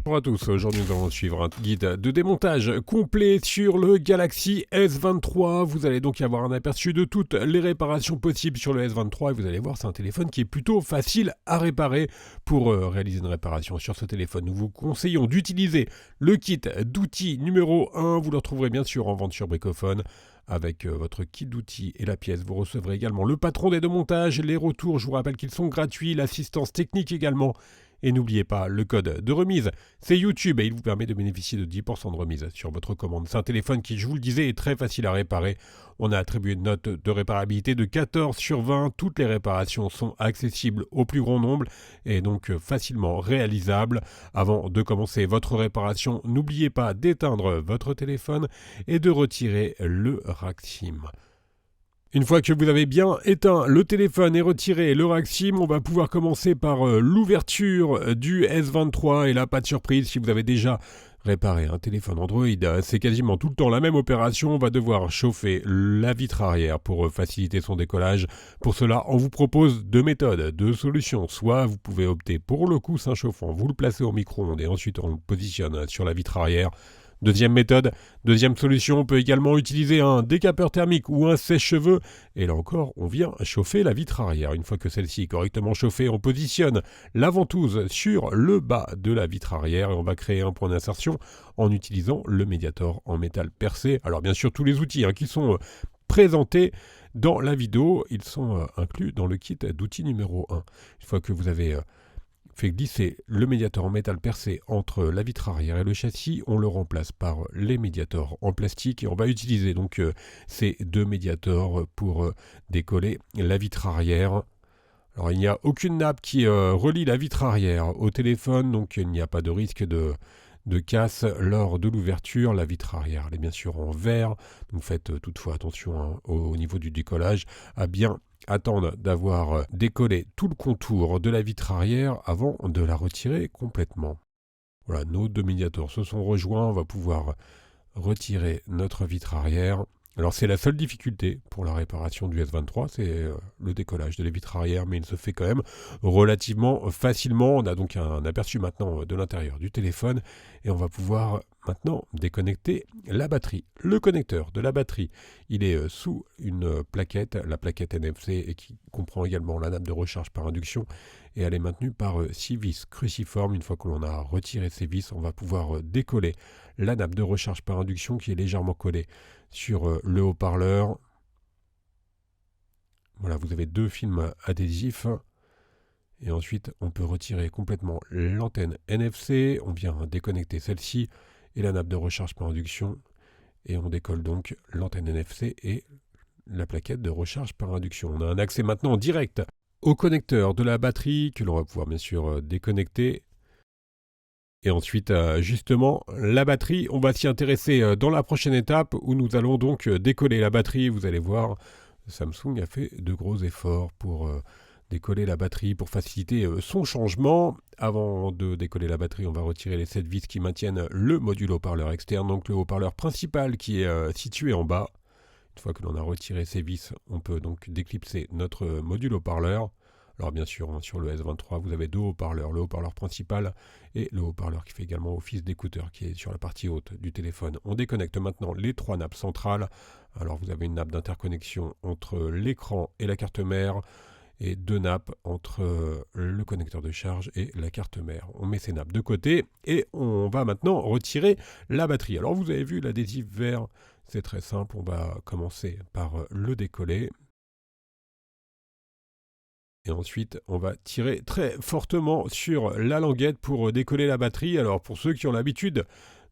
Bonjour à tous, aujourd'hui nous allons suivre un guide de démontage complet sur le Galaxy S23. Vous allez donc avoir un aperçu de toutes les réparations possibles sur le S23 et vous allez voir c'est un téléphone qui est plutôt facile à réparer. Pour réaliser une réparation sur ce téléphone, nous vous conseillons d'utiliser le kit d'outils numéro 1. Vous le retrouverez bien sûr en vente sur Bricophone. Avec votre kit d'outils et la pièce, vous recevrez également le patron des démontages, les retours, je vous rappelle qu'ils sont gratuits, l'assistance technique également. Et n'oubliez pas, le code de remise, c'est YouTube et il vous permet de bénéficier de 10% de remise sur votre commande. C'est un téléphone qui, je vous le disais, est très facile à réparer. On a attribué une note de réparabilité de 14 sur 20. Toutes les réparations sont accessibles au plus grand nombre et donc facilement réalisables. Avant de commencer votre réparation, n'oubliez pas d'éteindre votre téléphone et de retirer le rack SIM. Une fois que vous avez bien éteint le téléphone et retiré le rack SIM, on va pouvoir commencer par l'ouverture du S23. Et là, pas de surprise, si vous avez déjà réparé un téléphone Android, c'est quasiment tout le temps la même opération. On va devoir chauffer la vitre arrière pour faciliter son décollage. Pour cela, on vous propose deux méthodes, deux solutions. Soit vous pouvez opter pour le coussin chauffant, vous le placez au micro-ondes et ensuite on le positionne sur la vitre arrière. Deuxième méthode, deuxième solution, on peut également utiliser un décapeur thermique ou un sèche-cheveux. Et là encore, on vient chauffer la vitre arrière. Une fois que celle-ci est correctement chauffée, on positionne la ventouse sur le bas de la vitre arrière et on va créer un point d'insertion en utilisant le médiator en métal percé. Alors bien sûr, tous les outils qui sont présentés dans la vidéo, ils sont inclus dans le kit d'outils numéro 1. Une fois que vous avez fait glisser le médiator en métal percé entre la vitre arrière et le châssis, on le remplace par les médiators en plastique et on va utiliser donc ces deux médiators pour décoller la vitre arrière. Alors il n'y a aucune nappe qui relie la vitre arrière au téléphone, donc il n'y a pas de risque de casse lors de l'ouverture. La vitre arrière elle est bien sûr en verre, donc faites toutefois attention au niveau du décollage à bien attendre d'avoir décollé tout le contour de la vitre arrière avant de la retirer complètement. Voilà, nos deux médiators se sont rejoints, on va pouvoir retirer notre vitre arrière. Alors c'est la seule difficulté pour la réparation du S23, c'est le décollage de la vitre arrière, mais il se fait quand même relativement facilement. On a donc un aperçu maintenant de l'intérieur du téléphone et on va pouvoir maintenant déconnecter la batterie. Le connecteur de la batterie, il est sous une plaquette, la plaquette NFC, et qui comprend également la nappe de recharge par induction, et elle est maintenue par 6 vis cruciformes. Une fois que l'on a retiré ces vis, on va pouvoir décoller la nappe de recharge par induction qui est légèrement collée sur le haut-parleur. Voilà, vous avez deux films adhésifs. Et ensuite, on peut retirer complètement l'antenne NFC. On vient déconnecter celle-ci et la nappe de recharge par induction. Et on décolle donc l'antenne NFC et la plaquette de recharge par induction. On a un accès maintenant direct au connecteur de la batterie que l'on va pouvoir bien sûr déconnecter. Et ensuite, justement, la batterie, on va s'y intéresser dans la prochaine étape où nous allons donc décoller la batterie. Vous allez voir, Samsung a fait de gros efforts pour décoller la batterie, pour faciliter son changement. Avant de décoller la batterie, on va retirer les 7 vis qui maintiennent le module haut-parleur externe, donc le haut-parleur principal qui est situé en bas. Une fois que l'on a retiré ces vis, on peut donc déclipser notre module haut-parleur. Alors bien sûr, sur le S23, vous avez deux haut-parleurs, le haut-parleur principal et le haut-parleur qui fait également office d'écouteur qui est sur la partie haute du téléphone. On déconnecte maintenant les trois nappes centrales. Alors vous avez une nappe d'interconnexion entre l'écran et la carte mère et deux nappes entre le connecteur de charge et la carte mère. On met ces nappes de côté et on va maintenant retirer la batterie. Alors vous avez vu l'adhésif vert, c'est très simple, on va commencer par le décoller. Et ensuite, on va tirer très fortement sur la languette pour décoller la batterie. Alors pour ceux qui ont l'habitude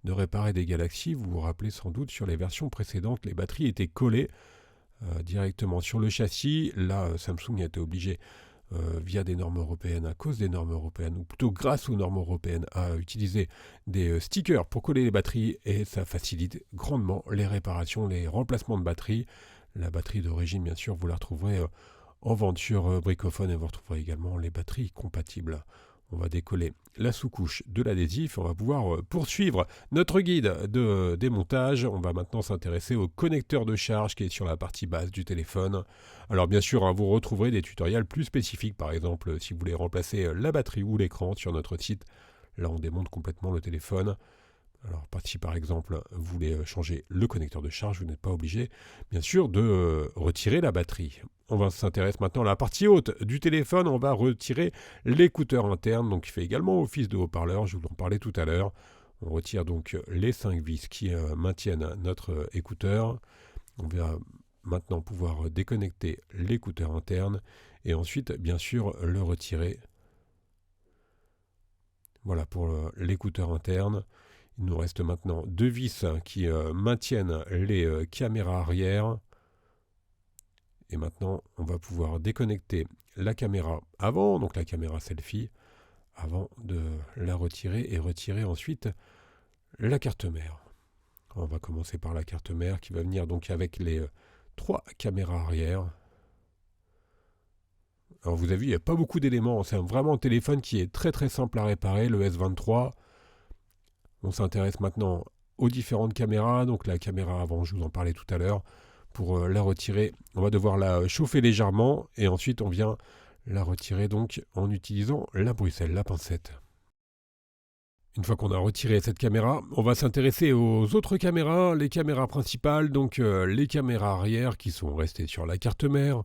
de réparer des Galaxy, vous vous rappelez sans doute sur les versions précédentes, les batteries étaient collées directement sur le châssis. Là, Samsung a été obligé, via des normes européennes, à cause des normes européennes, ou plutôt grâce aux normes européennes, à utiliser des stickers pour coller les batteries. Et ça facilite grandement les réparations, les remplacements de batteries. La batterie d'origine, bien sûr, vous la retrouverez en vente sur Bricophone et vous retrouverez également les batteries compatibles. On va décoller la sous-couche de l'adhésif. On va pouvoir poursuivre notre guide de démontage. On va maintenant s'intéresser au connecteur de charge qui est sur la partie basse du téléphone. Alors bien sûr, vous retrouverez des tutoriels plus spécifiques. Par exemple, si vous voulez remplacer la batterie ou l'écran sur notre site, Là, on démonte complètement le téléphone. Alors, si par exemple vous voulez changer le connecteur de charge, vous n'êtes pas obligé, bien sûr, de retirer la batterie. On va s'intéresser maintenant à la partie haute du téléphone. On va retirer l'écouteur interne, donc il fait également office de haut-parleur. Je vous en parlais tout à l'heure. On retire donc les 5 vis qui maintiennent notre écouteur. On va maintenant pouvoir déconnecter l'écouteur interne et ensuite, bien sûr, le retirer. Voilà pour l'écouteur interne. Il nous reste maintenant 2 vis qui maintiennent les caméras arrière. Et maintenant, on va pouvoir déconnecter la caméra avant, donc la caméra selfie, avant de la retirer et retirer ensuite la carte mère. On va commencer par la carte mère qui va venir donc avec les 3 caméras arrière. Alors vous avez vu, il n'y a pas beaucoup d'éléments. C'est vraiment un téléphone qui est très très simple à réparer, le S23. On s'intéresse maintenant aux différentes caméras. Donc la caméra avant, je vous en parlais tout à l'heure. Pour la retirer, on va devoir la chauffer légèrement et ensuite on vient la retirer donc en utilisant la Bruxelles, la pincette. Une fois qu'on a retiré cette caméra, on va s'intéresser aux autres caméras, les caméras principales, donc les caméras arrière qui sont restées sur la carte mère.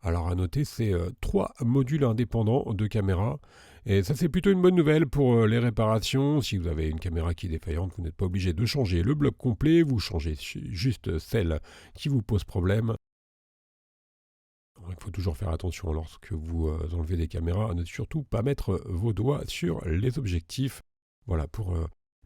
Alors à noter, c'est 3 modules indépendants de caméras. Et ça, c'est plutôt une bonne nouvelle pour les réparations. Si vous avez une caméra qui est défaillante, vous n'êtes pas obligé de changer le bloc complet. Vous changez juste celle qui vous pose problème. Il faut toujours faire attention lorsque vous enlevez des caméras à ne surtout pas mettre vos doigts sur les objectifs. Voilà pour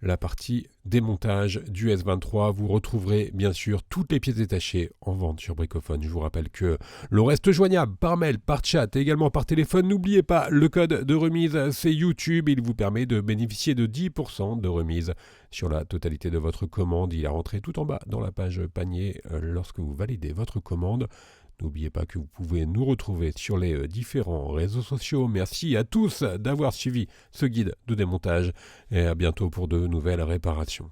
la partie démontage du S23. Vous retrouverez bien sûr toutes les pièces détachées en vente sur Bricophone. Je vous rappelle que l'on reste joignable par mail, par chat et également par téléphone. N'oubliez pas, le code de remise, c'est YouTube. Il vous permet de bénéficier de 10% de remise sur la totalité de votre commande. Il est rentré tout en bas dans la page panier lorsque vous validez votre commande. N'oubliez pas que vous pouvez nous retrouver sur les différents réseaux sociaux. Merci à tous d'avoir suivi ce guide de démontage et à bientôt pour de nouvelles réparations.